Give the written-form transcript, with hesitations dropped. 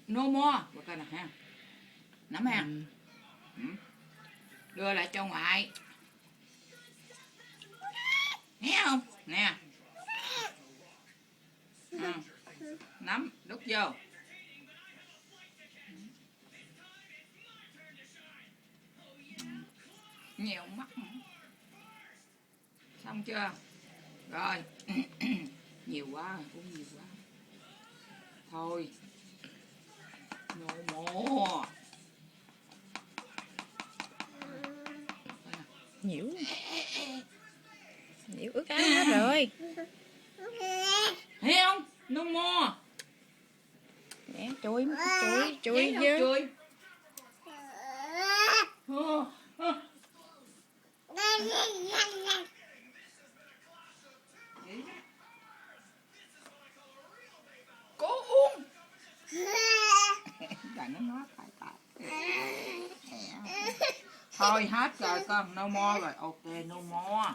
no more, bà coi nè ha, nắm ha. Đưa lại cho ngoại, nghe không nè, nắm đút vô. Nhiều mắt xong chưa rồi. Nhiều quá, uống nhiều quá thôi, no more. Nhiễu ướt áo hết rồi, thấy không, no more. nè chui Chui vô. Cố uống. Tại nó nói tại thôi hết rồi con, no more rồi, ok no more.